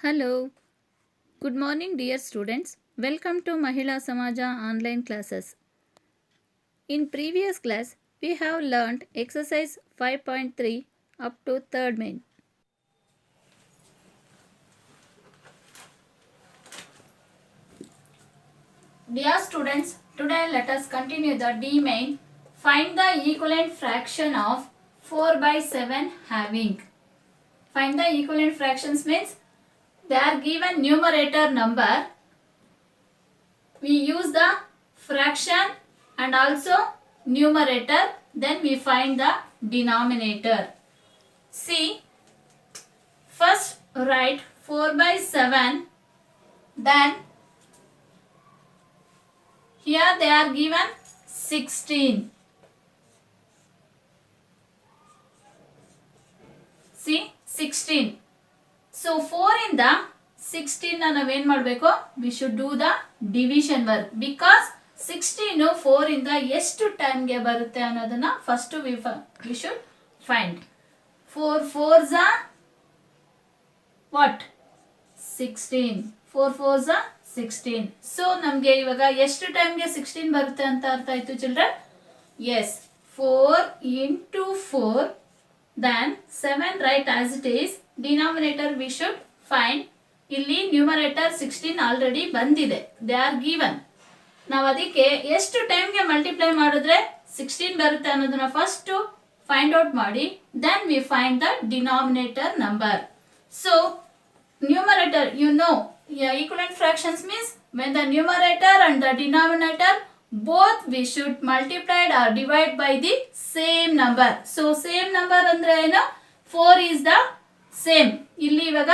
Hello. Good morning, dear students. Welcome to Mahila Samaja online classes. In previous class, we have learnt exercise 5.3 up to third main. Dear students, today let us continue the D main. Find the equivalent fraction of 4 by 7 having. Find the equivalent fractions means they are given numerator number. We use the fraction and also numerator, then we find the denominator. See, first write 4 by 7, then here they are given 16. See, 16. So 4 in the 16 ನಾವು ಏನು ಮಾಡಬೇಕು, we should do the division work because 16 4 ಇಂದ ಎಷ್ಟು ಟೈಮ್ಗೆ ಬರುತ್ತೆ ಅನ್ನೋದನ್ನ first we should find. 4 4s are what? 16. 4 4s are 16. So ನಮಗೆ ಇವಾಗ ಎಷ್ಟು ಟೈಮ್ಗೆ 16 ಬರುತ್ತೆ ಅಂತ ಅರ್ಥ ಆಯ್ತು children? Yes, 4 into 4, then 7 write as it is. Denominator we should find. ಇಲ್ಲಿ ನ್ಯೂಮರೇಟರ್ 16 ಆಲ್ರೆಡಿ ಬಂದಿದೆ, ದೇ ಆರ್ ಗಿವನ್. ನಾವು ಅದಕ್ಕೆ ಎಷ್ಟು ಟೈಮ್ಗೆ ಮಲ್ಟಿಪ್ಲೈ ಮಾಡಿದ್ರೆ 16 ಬರುತ್ತೆ ಅನ್ನೋದನ್ನ ಫಸ್ಟ್ ಫೈಂಡ್ ಔಟ್ ಮಾಡಿ, then we find the denominator number. So numerator you know equivalent fractions means when the numerator and the denominator both we should multiply or divide by the same number. So same number ಅಂದ್ರೆ ಏನು? 4 is the same. ಇಲ್ಲಿ ಇವಾಗ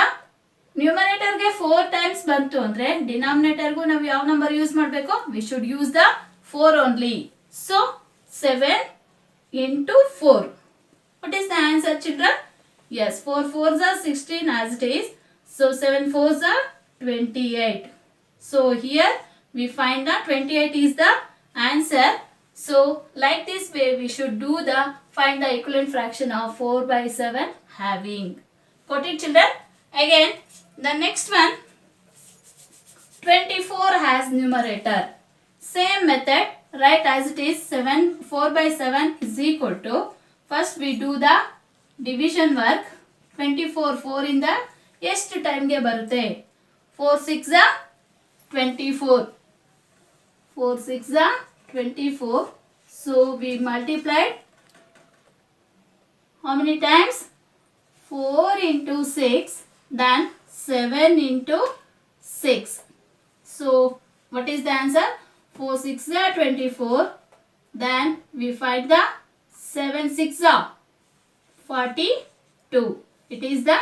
ನ್ಯೂಮರೇಟರ್ಗೆ 4 times ಬಂತು ಅಂದ್ರೆ ಡಿನಾಮಿನೇಟರ್ಗೂ ನಾವು ಯಾವ number use ಮಾಡಬೇಕು? We should use the 4 only. So 7 into 4. What is the answer, children? Yes, 4 4s are 16 as it is. So 7 4s are 28. So here we find that 28 is the answer. So like this way we should do the find the equivalent fraction of 4 by 7 having. Got it, children? Again the next one, 24 has numerator. Same method, write as it is. 4 by 7 is equal to, first we do the division work. 24 4 in the ಎಷ್ಟು ಟೈಮ್ಗೆ ಬರುತ್ತೆ? 4 6 are 24. 4 6 are 24. So we multiplied how many times? 4 into 6, then 7 into 6. So what is the answer? 4 6 are 24. Then we find the 7 6 are 42. It is the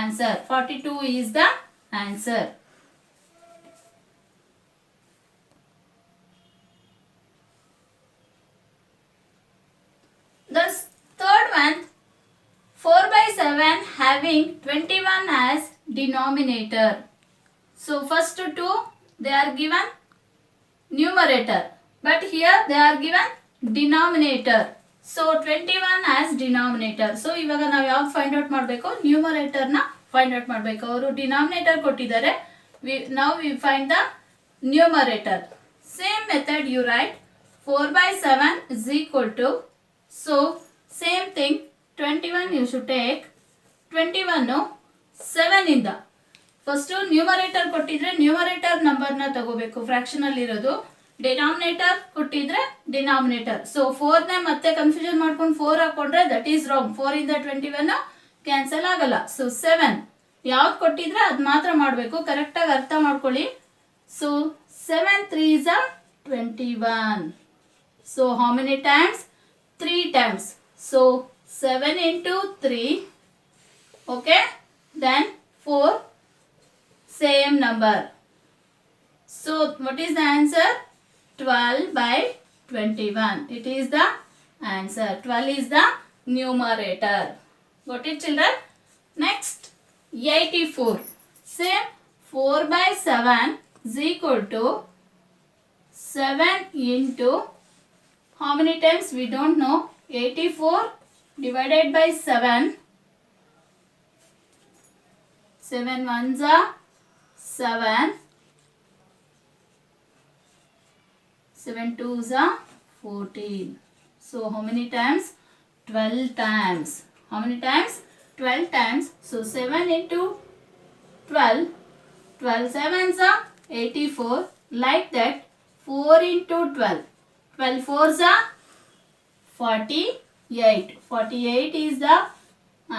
answer. 42 is the answer. The third one, 4 by 7 having 21 as denominator. So first two they are given numerator, but here they are given denominator. So 21 as denominator. So ಇವಾಗ ನಾವು ಯಾವ find out ಮಾಡಬೇಕು? Numerator ನ find out ಮಾಡಬೇಕು. ಅವರು denominator ಕೊಟ್ಟಿದ್ದಾರೆ, now we find the numerator. Same method you write 4 by 7 is equal to, so same thing 21 you should take. 21 7 ಇಂದ first numerator ಕೊಟ್ಟಿದ್ರೆ ನ್ಯೂಮರೇಟರ್ ನಂಬರ್ ನ ತಗೋಬೇಕು, ಫ್ರಾಕ್ಷನ್ ಅಲ್ಲಿ ಇರೋದು. ಡಿನಾಮಿನೇಟರ್ ಕೊಟ್ಟಿದ್ರೆ ಡಿನಾಮಿನೇಟರ್. ಸೊ 4 ನೇ ಮತ್ತೆ ಕನ್ಫ್ಯೂಷನ್ ಮಾಡ್ಕೊಂಡು 4 ಹಾಕೊಂಡ್ರೆ ದಟ್ ಈಸ್ ರಾಂಗ್. 4 ಇಂದ 21 ಕ್ಯಾನ್ಸಲ್ ಆಗಲ್ಲ. ಸೊ 7 ಯಾವ್ದು ಕೊಟ್ಟಿದ್ರೆ ಅದು ಮಾತ್ರ ಮಾಡಬೇಕು. ಕರೆಕ್ಟ್ ಆಗಿ ಅರ್ಥ ಮಾಡ್ಕೊಳ್ಳಿ. So 7 3s are 21. So how many times? 3 times. So 7 into 3. Okay, then 4, same number. So what is the answer? 12 by 21. It is the answer. 12 is the numerator. Got it, children? Next, 84. Same 4 by 7 is equal to 7 into how many times? We don't know. 84 divided by 7. 7 ones are 7, 7 twos are 14. So how many times? 12 times. How many times? 12 times. So 7 into 12, 12 sevens are 84. Like that, 4 into 12, 12 fours are 48. 48 is the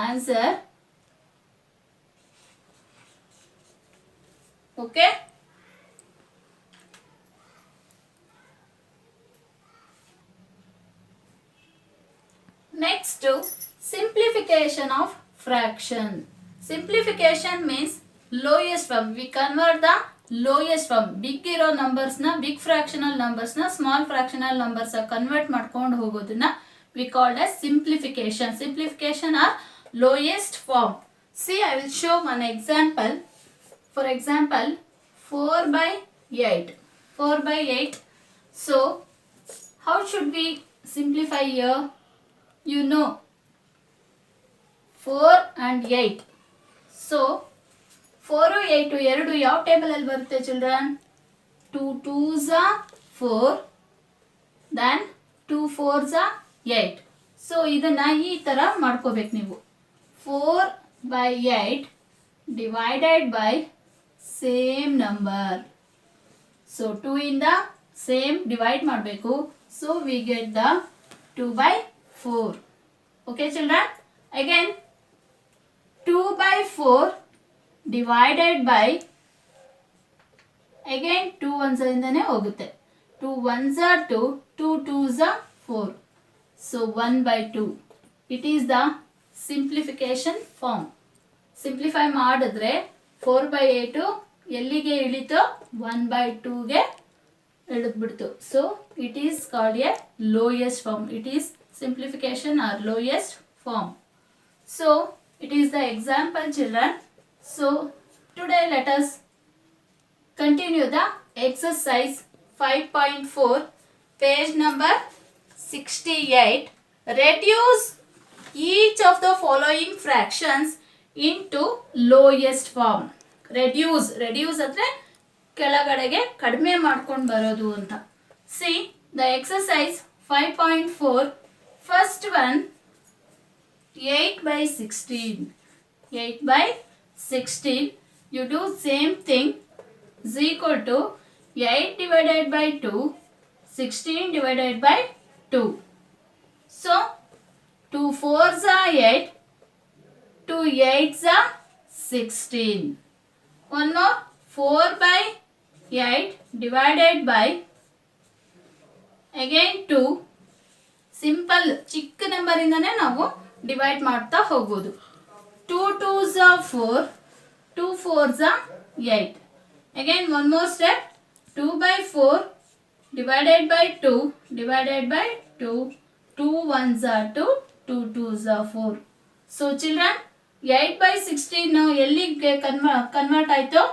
answer. Okay. Next to simplification of fraction. Simplification means lowest form. We convert the lowest form. Big ಇರೋ numbers na big fractional numbers na small fractional numbers convert ಮಾಡ್ಕೊಂಡು ಹೋಗೋದನ್ನ we called as simplification. Simplification are lowest form. See, I will show one example. For example, 4 by 8. 4 by 8. So, how should we simplify here? You know, 4 and 8. So, 4 8 2 ಯಾವ table ಅಲ್ಲಿ ಬರುತ್ತೆ children? 2 2s are 4, then 2 4s are 8. So ಇದನ್ನ ಈ ತರ ಮಾಡ್ಕೋಬೇಕು ನೀವು. 4 by 8 divided by same number. So 2 ಇಂದ same divide ಮಾಡಬೇಕು. So we get the 2 by 4. Okay children? Again 2 by 4 divided by, again 2 ones ಇಂದನೇ ಹೋಗುತ್ತೆ. 2 ones are 2, 2 twos are 4. So 1 by 2. It is the simplification form. Simplify ಮಾಡಿದ್ರೆ 4 by 8 ಎಲ್ಲಿಗೆ ಇಳಿತು? 1 by 2ಗೆ ಇಳಿದ್ಬಿಡ್ತು. So it is called a lowest form. It is simplification or lowest form. So it is the example children. So today let us continue the exercise 5.4, page number 68. Reduce each of the following fractions into lowest form. Reduce ಅಂದ್ರೆ ಕೆಳಗಡೆಗೆ ಕಡಿಮೆ ಮಾಡ್ಕೊಂಡು ಬರೋದು ಅಂತ. See the exercise 5.4. First one, 8 by 16. 8 by 16. You do same thing is equal to 8 divided by 2, 16 divided by 2. So 2 4s are 8, 2 8s are 16. One more, 4 by 8 divided by, again 2. Simple ಚಿಕ್ಕ number ಇಂದಾನೆ ನಾವು divide ಮಾಡ್ತಾ ಹೋಗೋದು. 2 2s are 4, 2 4s are 8. Again one more step, 2 by 4 divided by 2 divided by 2, 2 1s are 2, 2 2s are 4. So children, 8 by 16 ಎಲ್ಲಿಗೆ convert ಆಯಿತು?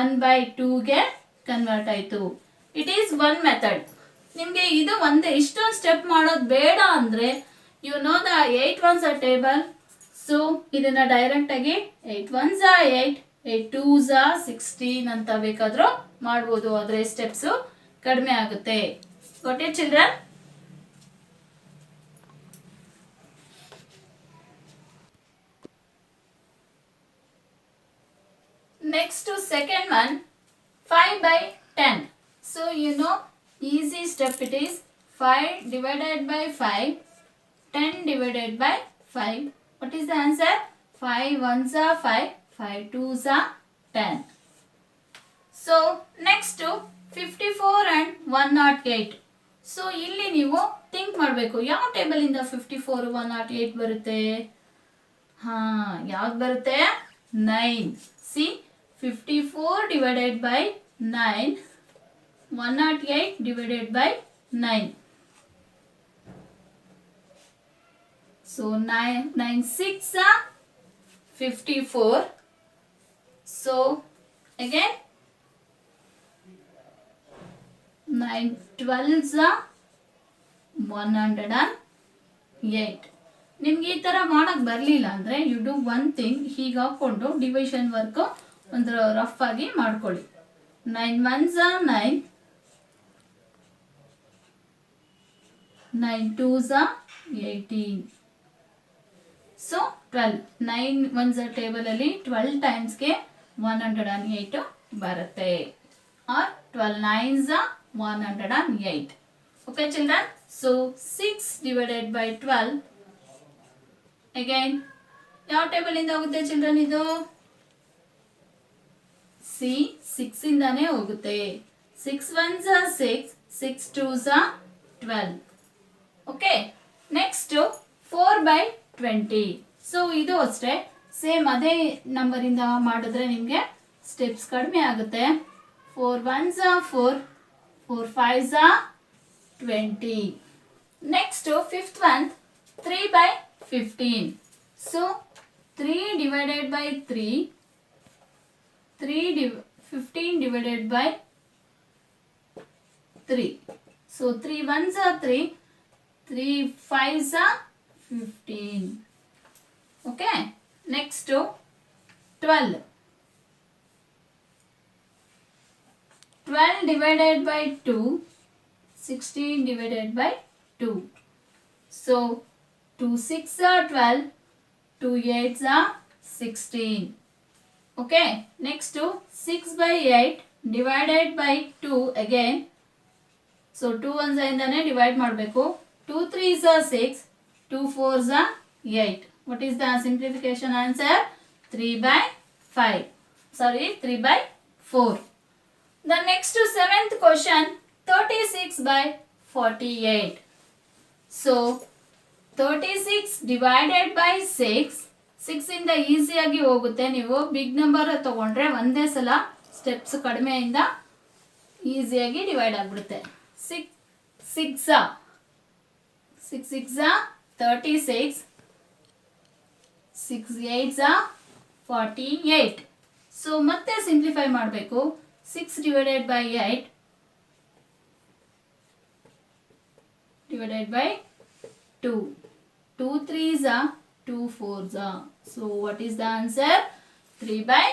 1 by 2ಗೆ convert ಆಯಿತು. It is one method. ನಿಮಗೆ ಇದು ಒಂದೇ, ಇಷ್ಟೊಂದು ಸ್ಟೆಪ್ ಮಾಡೋದು ಬೇಡ ಅಂದರೆ you know the 8 ones are table. So ಇದನ್ನ ಡೈರೆಕ್ಟ್ ಆಗಿ 8 ones are 8, 8 2s are 16 ಅಂತ ಬೇಕಾದರೂ ಮಾಡ್ಬೋದು. ಆದರೆ ಸ್ಟೆಪ್ಸು ಕಡಿಮೆ ಆಗುತ್ತೆ. got it children? Next to second one, 5 by 10. So you know, easy step it is. 5 divided by 5, 10 divided by 5. What is the answer? 5 ones are 5, 5 twos are 10. So next to 54 and 108. So ಇಲ್ಲಿ ನೀವು think ಮಾಡಬೇಕು, ಯಾವ table ಇಂದ 54 108 ಬರುತ್ತೆ? ಯಾವ್ದು ಬರುತ್ತೆ? 9. See, 54 divided by 9, 108 divided by 9. So 9 6 are 54. So again 9 12s are 108. ನಿಮ್ಗೆ ಈ ಥರ ಮಾಡೋಕ್ಕೆ ಬರಲಿಲ್ಲ ಅಂದರೆ ಯು ಡೂ ಒನ್ ಥಿಂಗ್, ಹೀಗೆ ಹಾಕ್ಕೊಂಡು ಡಿವಿಷನ್ ವರ್ಕು ಒಂದು ರಫ್ ಆಗಿ ಮಾಡ್ಕೊಳ್ಳಿ. 9 1s are 9, 9 2s are 18. So 12, 9 1s ಟೇಬಲಲ್ಲಿ 12 ಟೈಮ್ಸ್ಗೆ 108 ಬರುತ್ತೆ. Or 12 9s are 108. Okay children, so 6 divided by 12, again ಯಾವ ಟೇಬಲ್ ಇಂದ ಹೋಗುತ್ತೆ ಚಿಲ್ಡ್ರನ್ ಇದು? ಸಿ 6 ಇಂದಾನೇ ಹೋಗುತ್ತೆ. 6 1s are 6, 6 2s are 12. Okay, next 4 by 20. So ಇದು ಅಷ್ಟೇ ಸೇಮ್ ಅದೇ ನಂಬರ್ ಇಂದ ಮಾಡಿದ್ರೆ ನಿಮಗೆ ಸ್ಟೆಪ್ಸ್ ಕಡಿಮೆ ಆಗುತ್ತೆ. 4 1s are 4, 4 5s are 20. Next, fifth one, 3 by 15. So 3 divided by 3, 15 divided by 3. So 3 1s are 3, 3 5s are 15. Okay. Next, 12. 12 divided by 2, 16 divided by 2. So 2 6 are 12, 2 8s are 16. Okay, next to 6 by 8 divided by 2 again. So 2 1s ಇಂದಾನೆ divide ಮಾಡಬೇಕು. 2 3s are 6, 2 4s are 8. What is the simplification answer? 3 by 5. Sorry, 3 by 4. The next to 7th question, 36 by 48. So 36 divided by 6, 6 ಇಂದ ಈಸಿಯಾಗಿ ಹೋಗುತ್ತೆ. ನೀವು big number ತಗೊಂಡ್ರೆ ಒಂದೇ ಸಲ steps ಕಡಿಮೆಯಿಂದ ಈಸಿಯಾಗಿ ಡಿವೈಡ್ ಆಗಿಬಿಡುತ್ತೆ. 6 6 36, 6 8s are 48. ಸೊ ಮತ್ತೆ ಸಿಂಪ್ಲಿಫೈ ಮಾಡಬೇಕು. 6 divided by 8 divided by 2. 2 3s are 2 4s are. So what is the answer? 3 by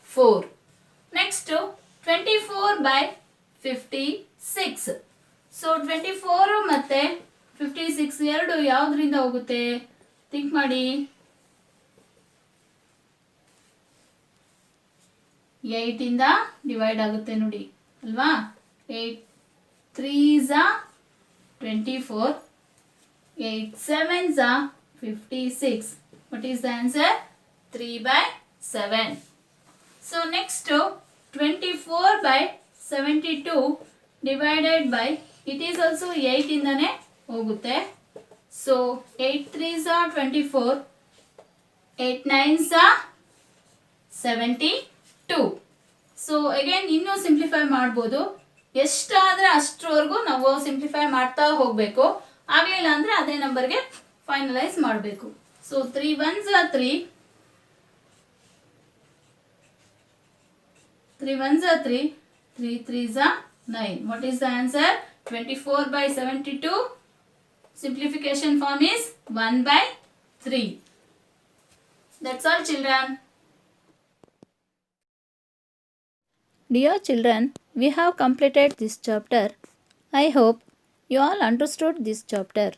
4. Next, 24 by 56. So 24 ಮತ್ತೆ 56 ಎರಡು ಯಾವುದರಿಂದ ಹೋಗುತ್ತೆ? ಥಿಂಕ್ ಮಾಡಿ. 8 ಇಂದ ಡಿವೈಡ್ ಆಗುತ್ತೆ ನೋಡಿ ಅಲ್ವಾ? 8 3s are 24, 8 7s are 56. What is the answer? 3 by 7. So next, 24 by 72 divided by, it is also 8 ಇಂದಾನೆ ಹೋಗುತ್ತೆ. So 8 3s are 24, 8 9s are 72. So again ಇನ್ನೂ ಸಿಂಪ್ಲಿಫೈ ಮಾಡ್ಬೋದು. ಎಷ್ಟಾದರೆ ಅಷ್ಟರವರೆಗೂ ನಾವು ಸಿಂಪ್ಲಿಫೈ ಮಾಡ್ತಾ ಹೋಗಬೇಕು. ಆಗಲಿಲ್ಲ ಅಂದರೆ ಅದೇ ನಂಬರ್ಗೆ ಫೈನಲೈಸ್ ಮಾಡಬೇಕು. So 3 1s are 3, 3 1s are 3, 3 3s are 9. What is the answer? 24 by 72. Simplification form is 1 by 3. That's all children. Dear children, we have completed this chapter. I hope you all understood this chapter.